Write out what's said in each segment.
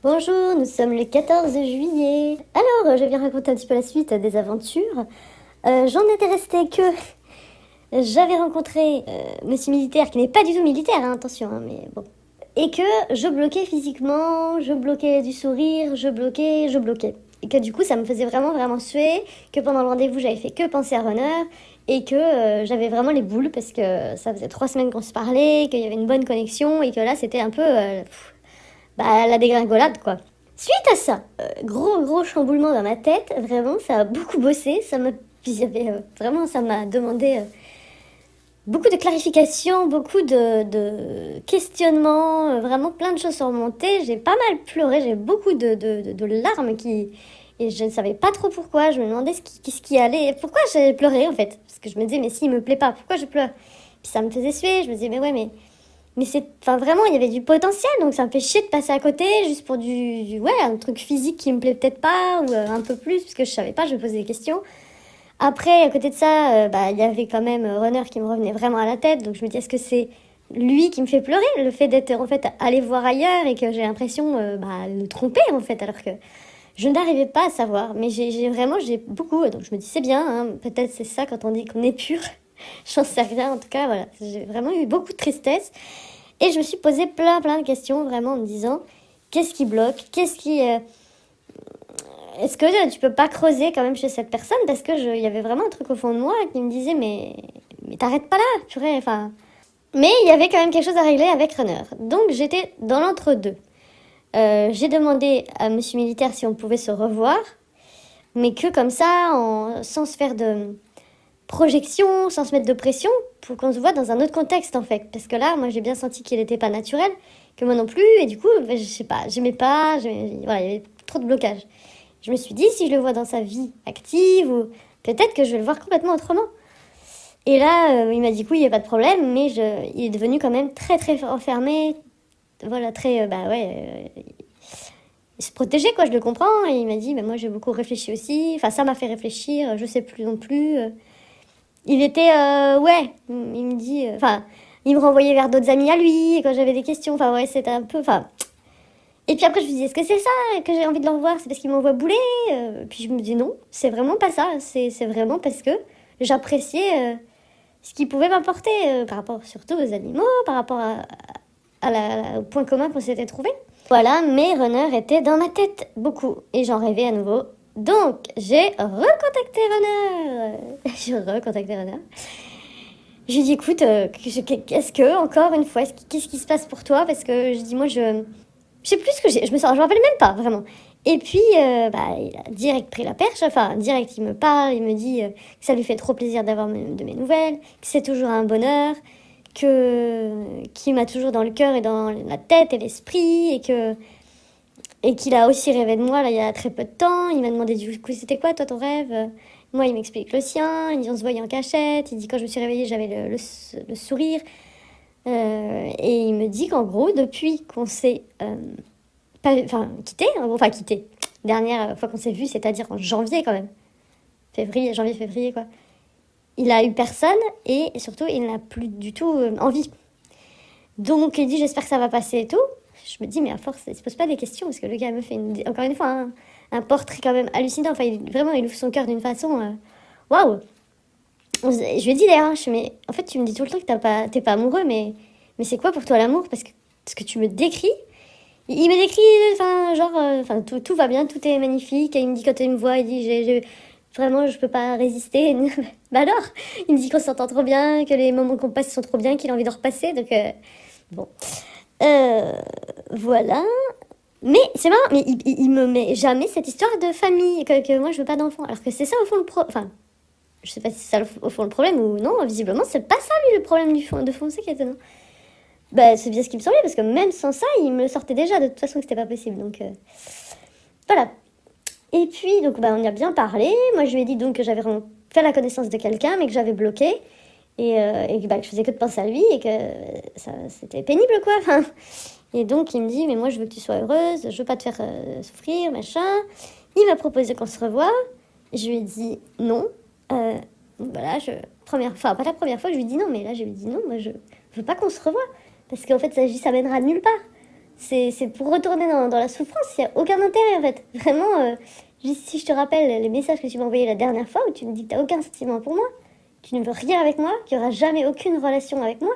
Bonjour, nous sommes le 14 juillet. Alors, je viens raconter un petit peu la suite des aventures. J'en étais restée que j'avais rencontré Monsieur Militaire, qui n'est pas du tout militaire, hein, attention, hein, mais bon. Et que je bloquais physiquement, je bloquais du sourire, je bloquais. Et que du coup, ça me faisait vraiment, vraiment suer, que pendant le rendez-vous, j'avais fait que penser à Runner, et que j'avais vraiment les boules, parce que ça faisait 3 semaines qu'on se parlait, qu'il y avait une bonne connexion, et que là, c'était un peu... la dégringolade, quoi. Suite à ça, gros chamboulement dans ma tête, vraiment, ça a beaucoup bossé, vraiment, ça m'a demandé beaucoup de clarifications, beaucoup de questionnements, vraiment plein de choses sont remontées, j'ai pas mal pleuré, j'ai beaucoup de larmes et je ne savais pas trop pourquoi, je me demandais ce qui allait, pourquoi j'ai pleuré en fait, parce que je me disais, mais s'il me plaît pas, pourquoi je pleure? Puis ça me faisait suer, je me disais, mais ouais, mais c'est, enfin vraiment, il y avait du potentiel, donc ça me fait chier de passer à côté juste pour ouais, un truc physique qui me plaît peut-être pas, ou un peu plus, parce que je savais pas, je me posais des questions. Après, à côté de ça, il y avait quand même Runner qui me revenait vraiment à la tête, donc je me dis, est-ce que c'est lui qui me fait pleurer, le fait d'être en fait allé voir ailleurs et que j'ai l'impression de le tromper en fait, alors que je n'arrivais pas à savoir, mais j'ai beaucoup, donc je me dis, c'est bien, hein, peut-être c'est ça quand on dit qu'on est pur. J'en sais rien, en tout cas, voilà, j'ai vraiment eu beaucoup de tristesse. Et je me suis posé plein de questions, vraiment, en me disant, qu'est-ce qui bloque? Est-ce que tu peux pas creuser quand même chez cette personne? Parce que il y avait vraiment un truc au fond de moi qui me disait, mais t'arrêtes pas là, purée, enfin... Mais il y avait quand même quelque chose à régler avec Runner. Donc j'étais dans l'entre-deux. J'ai demandé à Monsieur Militaire si on pouvait se revoir, mais que comme ça, sans se faire de projection, sans se mettre de pression, pour qu'on se voit dans un autre contexte en fait. Parce que là, moi j'ai bien senti qu'il n'était pas naturel, que moi non plus, et du coup, je sais pas, voilà, il y avait trop de blocage. Je me suis dit, si je le vois dans sa vie active, ou peut-être que je vais le voir complètement autrement. Et là, il m'a dit que oui, il n'y a pas de problème, mais il est devenu quand même très enfermé, voilà, très, il se protégeait quoi, je le comprends, et il m'a dit, moi j'ai beaucoup réfléchi aussi, enfin ça m'a fait réfléchir, je sais plus non plus, il était, ouais, il me dit, enfin, il me renvoyait vers d'autres amis à lui quand j'avais des questions. Enfin, ouais, c'était un peu, enfin. Et puis après, je me dis, est-ce que c'est ça que j'ai envie de le revoir? C'est parce qu'il m'envoie bouler? Puis je me dis, non, c'est vraiment pas ça. C'est vraiment parce que j'appréciais ce qu'il pouvait m'apporter par rapport surtout aux animaux, par rapport au point commun qu'on s'était trouvé. Voilà, mes runners étaient dans ma tête beaucoup et j'en rêvais à nouveau. Donc, j'ai recontacté Runner. J'ai recontacté Runner. Je lui dis, écoute, qu'est-ce que, encore une fois, qu'est-ce qui se passe pour toi? Parce que je dis, moi, je sais plus ce que je me rappelle même pas, vraiment. Et puis, il a direct pris la perche, enfin, direct, il me parle, il me dit que ça lui fait trop plaisir d'avoir de mes nouvelles, que c'est toujours un bonheur, qu'il m'a toujours dans le cœur et dans la tête et l'esprit, et qu'il a aussi rêvé de moi, là, il y a très peu de temps. Il m'a demandé, du coup, c'était quoi, toi, ton rêve? Moi, il m'explique le sien, il dit, on se voyait en cachette, il dit, quand je me suis réveillée, j'avais le sourire. Et il me dit qu'en gros, depuis qu'on s'est quitté, enfin quitté, dernière fois qu'on s'est vu, c'est-à-dire en janvier quand même, janvier-février quoi, il a eu personne et surtout il n'a plus du tout envie. Donc il dit j'espère que ça va passer et tout. Je me dis mais à force, il se pose pas des questions parce que le gars me fait encore une fois un portrait quand même hallucinant. Enfin vraiment il ouvre son cœur d'une façon waouh. Je lui ai dit d'ailleurs, mais en fait tu me dis tout le temps que t'es pas amoureux, mais c'est quoi pour toi l'amour? Parce que ce que tu me décris, il me décrit, enfin genre, tout va bien, tout est magnifique. Et il me dit quand il me voit, il dit vraiment je peux pas résister. Bah alors, il me dit qu'on s'entend trop bien, que les moments qu'on passe sont trop bien, qu'il a envie de repasser. Donc bon, Euh, voilà. Mais c'est marrant, mais il me met jamais cette histoire de famille, que moi je veux pas d'enfant. Alors que c'est ça au fond enfin, je sais pas si c'est ça au fond le problème ou non, visiblement c'est pas ça lui le problème de fond, c'est qui est étonnant. Bah c'est bien ce qui me semblait, parce que même sans ça, il me le sortait déjà de toute façon que c'était pas possible, donc voilà. Et puis, donc on y a bien parlé, moi je lui ai dit donc que j'avais vraiment fait la connaissance de quelqu'un, mais que j'avais bloqué, et que je faisais que de penser à lui, et que ça c'était pénible quoi, enfin. Et donc il me dit, mais moi je veux que tu sois heureuse, je veux pas te faire souffrir, machin. Il m'a proposé qu'on se revoie, je lui ai dit non. Voilà, première fois, pas la première fois, je lui ai dit non, mais là je lui ai dit non, moi je veux pas qu'on se revoie. Parce qu'en fait, ça mènera nulle part. C'est pour retourner dans la souffrance, il n'y a aucun intérêt en fait. Vraiment, juste si je te rappelle les messages que tu m'as envoyés la dernière fois où tu me dis que tu n'as aucun sentiment pour moi, tu ne veux rien avec moi, qu'il n'y aura jamais aucune relation avec moi,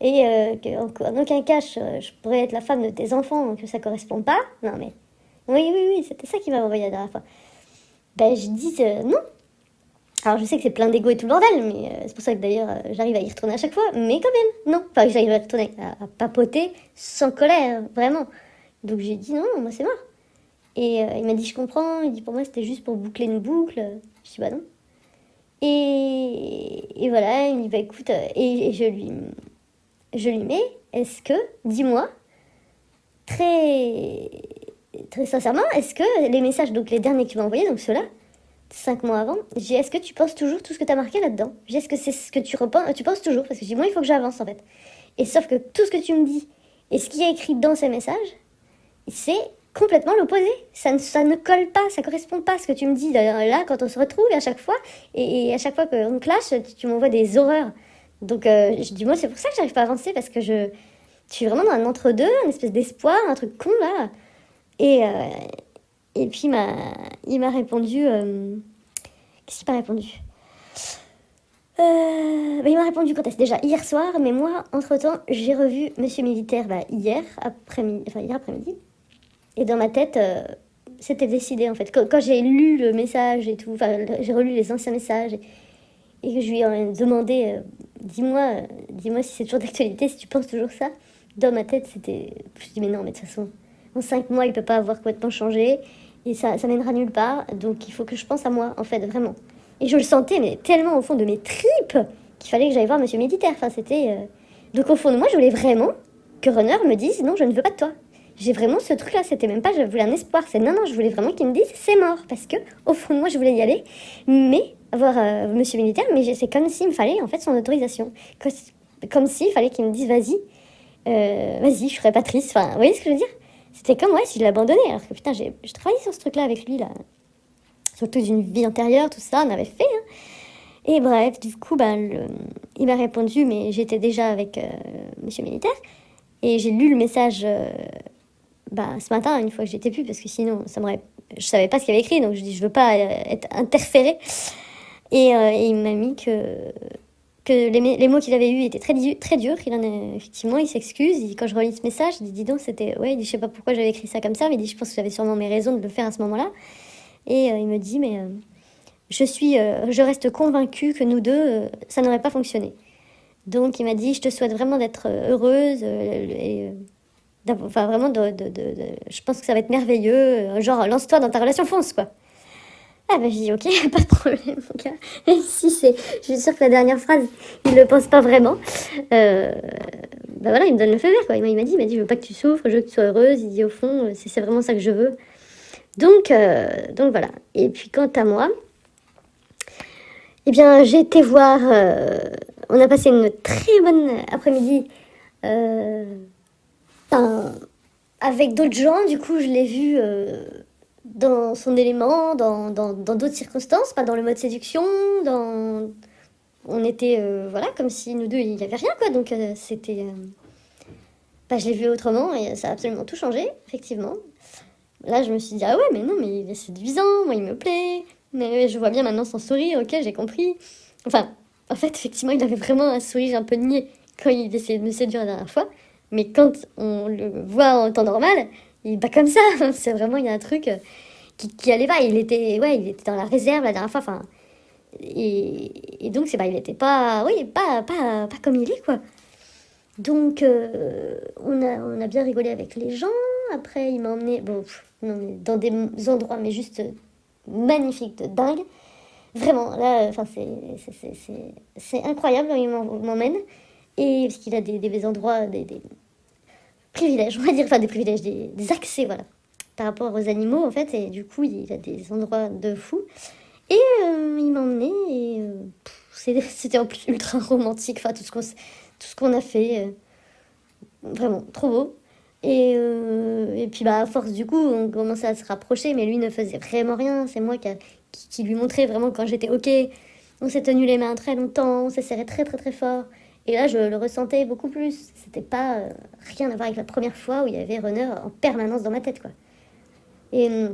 et qu'en aucun cas je pourrais être la femme de tes enfants, que ça correspond pas. Non mais, oui, c'était ça qui m'a envoyé la dernière fois. Ben je dis non. Alors je sais que c'est plein d'ego et tout le bordel, mais c'est pour ça que d'ailleurs j'arrive à y retourner à chaque fois, mais quand même, non. Enfin, j'arrive à y retourner, à papoter sans colère, vraiment. Donc j'ai dit non, moi c'est mort. Et il m'a dit je comprends, il dit pour moi c'était juste pour boucler une boucle. Je dis bah non. Et voilà, il me dit bah écoute, et je lui mets, est-ce que, dis-moi, très, très sincèrement, est-ce que les messages, donc les derniers que tu m'as envoyés, donc ceux-là, 5 mois avant, j'ai dit, est-ce que tu penses toujours tout ce que tu as marqué là-dedans? J'ai dit, est-ce que c'est ce que tu penses toujours? Parce que j'ai dit, moi, il faut que j'avance en fait. Et sauf que tout ce que tu me dis et ce qui est écrit dans ces messages, c'est complètement l'opposé. Ça ne colle pas, ça correspond pas à ce que tu me dis là quand on se retrouve à chaque fois. Et à chaque fois qu'on clash, tu m'envoies des horreurs. Donc je dis, moi, c'est pour ça que j'arrive pas à avancer parce que je suis vraiment dans un entre-deux, une espèce d'espoir, un truc con là. Et, et puis il m'a répondu. Qu'est-ce qu'il m'a répondu il m'a répondu quand est-ce déjà hier soir, mais moi, entre-temps, j'ai revu Monsieur Militaire hier après-midi. Et dans ma tête, c'était décidé en fait. Quand j'ai lu le message et tout, enfin, j'ai relu les anciens messages et que je lui ai demandé, dis-moi si c'est toujours d'actualité, si tu penses toujours ça. Dans ma tête, c'était. Je dis, mais non, mais de toute façon, en 5 mois, il peut pas avoir complètement changé et ça mènera nulle part. Donc il faut que je pense à moi, en fait, vraiment. Et je le sentais, mais tellement au fond de mes tripes qu'il fallait que j'aille voir Monsieur Militaire. Enfin, c'était. Donc au fond de moi, je voulais vraiment que Runner me dise non, je ne veux pas de toi. J'ai vraiment ce truc-là, c'était même pas je voulais un espoir, c'est non, je voulais vraiment qu'il me dise c'est mort. Parce que au fond de moi, je voulais y aller, mais voir Monsieur Militaire, mais c'est comme s'il me fallait en fait son autorisation. Comme s'il fallait qu'il me dise vas-y, je serais pas triste. Enfin, vous voyez ce que je veux dire? C'était comme si je l'abandonnais. Alors que putain, j'ai travaillé sur ce truc-là avec lui, là. Surtout d'une vie antérieure, tout ça, on avait fait. Hein. Et bref, du coup, il m'a répondu, mais j'étais déjà avec Monsieur Militaire. Et j'ai lu le message ce matin, une fois que j'étais plus, parce que sinon, je savais pas ce qu'il avait écrit, donc je dis, je veux pas être interférée. Et il m'a mis que les mots qu'il avait eus étaient très, très durs. Effectivement, il s'excuse. Quand je relis ce message, il dit, dis donc, c'était... Ouais, il dit, je sais pas pourquoi j'avais écrit ça comme ça, mais il dit, je pense que j'avais sûrement mes raisons de le faire à ce moment-là. Et il me dit, mais je reste convaincue que nous deux, ça n'aurait pas fonctionné. Donc il m'a dit, je te souhaite vraiment d'être heureuse, vraiment, je pense que ça va être merveilleux, genre lance-toi dans ta relation, fonce quoi. Ah je dis ok, pas de problème mon gars. Et si je suis sûre que la dernière phrase, il le pense pas vraiment. Voilà, il me donne le feu vert quoi. Il m'a dit, je veux pas que tu souffres, je veux que tu sois heureuse. Il dit au fond, c'est vraiment ça que je veux. Donc voilà. Et puis quant à moi, eh bien j'ai été voir, on a passé une très bonne après-midi avec d'autres gens. Du coup je l'ai vu dans son élément, dans d'autres circonstances, pas dans le mode séduction, on était comme si nous deux il n'y avait rien quoi. Donc c'était je l'ai vu autrement et ça a absolument tout changé, effectivement. Là, je me suis dit, ah ouais, mais non, mais il est séduisant, moi, il me plaît. Mais je vois bien maintenant son sourire, ok, j'ai compris. Enfin, en fait, effectivement, il avait vraiment un sourire un peu niais quand il essayait de me séduire la dernière fois. Mais quand on le voit en temps normal, il bat comme ça. C'est vraiment, il y a un truc qui allait pas. Il était dans la réserve la dernière fois. Enfin, et donc, il était pas comme il est, quoi. Donc, on a bien rigolé avec les gens. Après, il m'a emmené dans des endroits, mais juste magnifiques, de dingue. Vraiment, là, c'est incroyable, il m'emmène. Et parce qu'il a des endroits, des privilèges, on va dire, enfin des privilèges, des accès, voilà, par rapport aux animaux, en fait. Et du coup, il a des endroits de fou. Et il m'a emmené et c'était en plus ultra romantique, enfin tout ce qu'on a fait, vraiment trop beau. Et puis à force du coup on commençait à se rapprocher, mais lui ne faisait vraiment rien. C'est moi qui lui montrais vraiment quand j'étais ok. On s'est tenu les mains très longtemps, on s'est serré très très très fort. Et là, je le ressentais beaucoup plus. C'était pas rien à voir avec la première fois où il y avait Runner en permanence dans ma tête, quoi. Et, euh,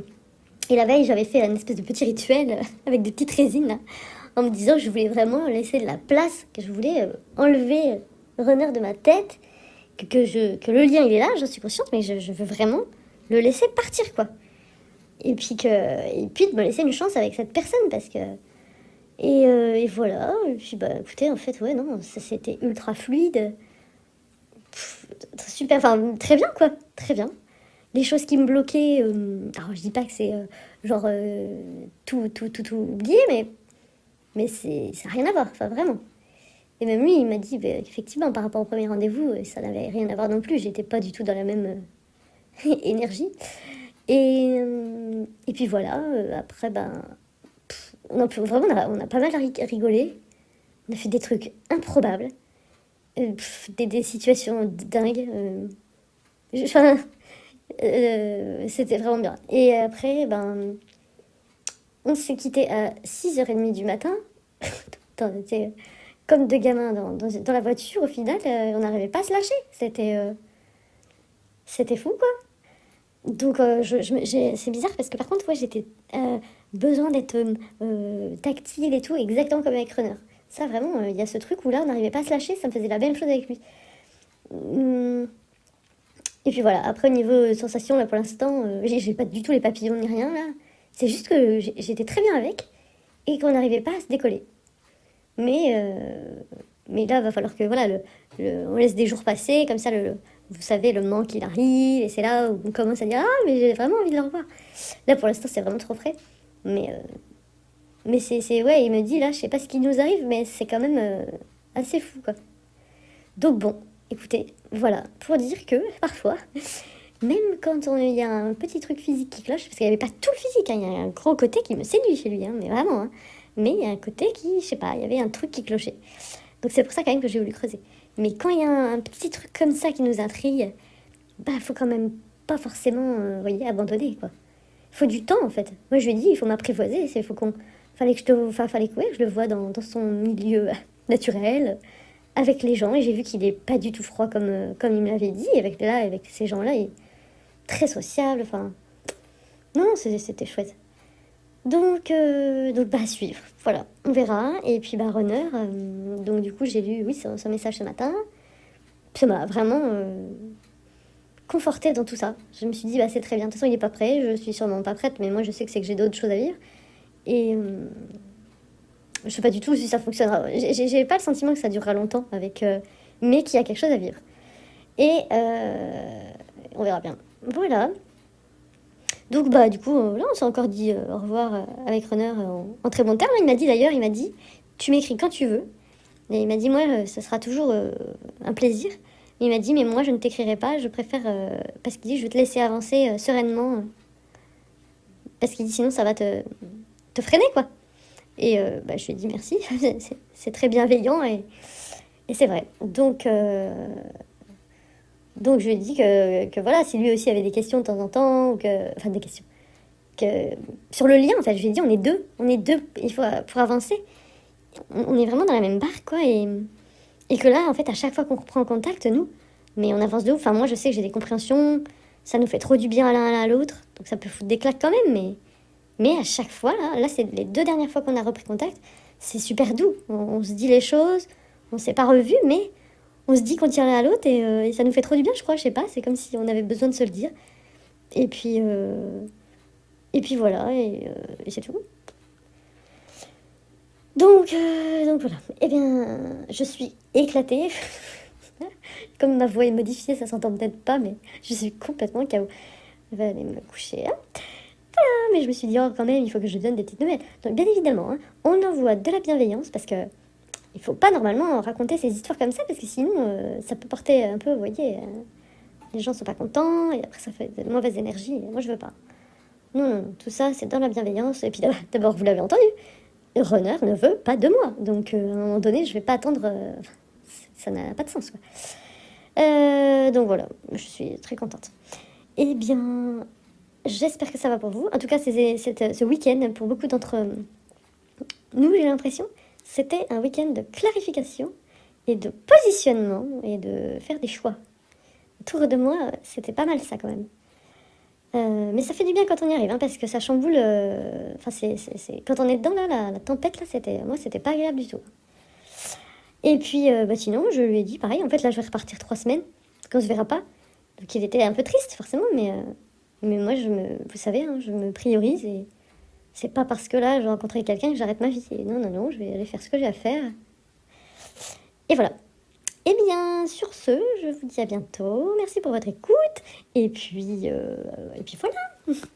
et la veille, j'avais fait un espèce de petit rituel avec des petites résines, là, en me disant que je voulais vraiment laisser de la place, que je voulais enlever Runner de ma tête, que le lien, il est là, j'en suis consciente, mais je veux vraiment le laisser partir, quoi. Et puis de me laisser une chance avec cette personne, parce que... Et voilà, et puis bah écoutez, en fait, ouais, non, ça c'était ultra fluide. Super, enfin, très bien, quoi, très bien. Les choses qui me bloquaient, alors je dis pas que c'est genre tout oublié, mais ça n'a rien à voir, enfin vraiment. Et même lui, il m'a dit, bah, effectivement, par rapport au premier rendez-vous, ça n'avait rien à voir non plus, j'étais pas du tout dans la même énergie. Et puis voilà, après, ben, vraiment, on a pas mal rigolé, on a fait des trucs improbables, des situations dingues. Enfin, c'était vraiment bien. Et après, ben, on s'est quitté à 6h30 du matin. On était comme deux gamins dans la voiture. Au final, on n'arrivait pas à se lâcher. C'était fou, quoi. Donc, c'est bizarre parce que par contre, ouais, j'étais besoin d'être tactile et tout, exactement comme avec Runner. Ça, vraiment, il y a ce truc où là, on n'arrivait pas à se lâcher. Ça me faisait la même chose avec lui. Hum, Et puis voilà, après au niveau sensation, là pour l'instant, j'ai pas du tout les papillons ni rien là. C'est juste que j'étais très bien avec et qu'on n'arrivait pas à se décoller. Mais, mais là, va falloir que voilà, on laisse des jours passer, comme ça, vous savez, le manque il arrive et c'est là où on commence à dire ah, mais j'ai vraiment envie de le revoir. Là pour l'instant, c'est vraiment trop frais. Mais, ouais, il me dit là, je sais pas ce qui nous arrive, mais c'est quand même assez fou quoi. Donc bon, écoutez, voilà, pour dire que parfois, même quand il y a un petit truc physique qui cloche, parce qu'il n'y avait pas tout le physique, hein, il y a un gros côté qui me séduit chez lui, hein, mais vraiment, hein, mais il y a un côté qui, je sais pas, il y avait un truc qui clochait. Donc c'est pour ça quand même que j'ai voulu creuser. Mais quand il y a un petit truc comme ça qui nous intrigue, bah faut quand même pas forcément, vous voyez, abandonner, quoi. Il faut du temps, en fait. Moi, je lui ai dit, il faut m'apprivoiser, il faut qu'on... Fallait que ouais, je le vois dans son milieu naturel, avec les gens, et j'ai vu qu'il est pas du tout froid comme il me l'avait dit, avec ces gens-là, il est très sociable, enfin... Non, c'était chouette. Donc bah, à suivre, voilà, on verra. Et puis, bah, Runner, donc du coup, j'ai lu, oui, son message ce matin. Ça m'a vraiment confortée dans tout ça. Je me suis dit, bah, c'est très bien. De toute façon, il est pas prêt, je suis sûrement pas prête, mais moi, je sais que c'est que j'ai d'autres choses à vivre. Et je sais pas du tout si ça fonctionnera. J'ai pas le sentiment que ça durera longtemps, mais qu'il y a quelque chose à vivre. Et on verra bien. Voilà. Donc bah du coup, là on s'est encore dit au revoir avec Runner en très bon terme. Il m'a dit, tu m'écris quand tu veux. Et il m'a dit, moi, ça sera toujours un plaisir. Mais il m'a dit, mais moi je ne t'écrirai pas, je préfère, parce qu'il dit, je vais te laisser avancer sereinement. Parce qu'il dit, sinon ça va te freiner, quoi. Et bah, je lui ai dit merci, c'est très bienveillant et c'est vrai. Donc je lui ai dit que voilà, si lui aussi avait des questions de temps en temps, enfin des questions, que, sur le lien en fait, je lui ai dit on est deux, il faut, pour avancer, on est vraiment dans la même barque quoi, et que là en fait à chaque fois qu'on reprend contact, nous, mais on avance de ouf, enfin moi je sais que j'ai des compréhensions, ça nous fait trop du bien à l'un à l'autre, donc ça peut foutre des claques quand même, mais à chaque fois, là c'est les 2 dernières fois qu'on a repris contact, c'est super doux. On se dit les choses, on s'est pas revus, mais on se dit qu'on tient l'un à l'autre et ça nous fait trop du bien, je crois, je sais pas. C'est comme si on avait besoin de se le dire. Et puis, voilà, et c'est tout. Donc voilà. Eh bien, je suis éclatée. Comme ma voix est modifiée, ça s'entend peut-être pas, mais je suis complètement KO. Je vais aller me coucher. Hein. Mais je me suis dit, oh, quand même, il faut que je donne des petites nouvelles. Donc, bien évidemment, hein, on envoie de la bienveillance parce que il faut pas normalement raconter ces histoires comme ça parce que sinon, ça peut porter un peu, vous voyez, les gens sont pas contents et après ça fait de mauvaises énergies. Moi, je veux pas. Non, non, tout ça, c'est dans la bienveillance. Et puis d'abord, vous l'avez entendu, Runner ne veut pas de moi. Donc, à un moment donné, je vais pas attendre. Ça n'a pas de sens, quoi. Donc voilà, je suis très contente. Eh bien, j'espère que ça va pour vous. En tout cas, ce week-end, pour beaucoup d'entre nous, j'ai l'impression, c'était un week-end de clarification et de positionnement et de faire des choix. Autour de moi, c'était pas mal ça quand même. Mais ça fait du bien quand on y arrive, hein, parce que ça chamboule. Enfin, quand on est dedans, là, la tempête, là, c'était pas agréable du tout. Et puis, sinon, je lui ai dit pareil. En fait, là, je vais repartir 3 semaines, qu'on se verra pas. Donc, il était un peu triste, forcément, mais moi, vous savez, hein, je me priorise et c'est pas parce que là, je vais rencontrer quelqu'un que j'arrête ma vie. Et non, non, non, je vais aller faire ce que j'ai à faire. Et voilà. Eh bien, sur ce, je vous dis à bientôt. Merci pour votre écoute. Et puis voilà.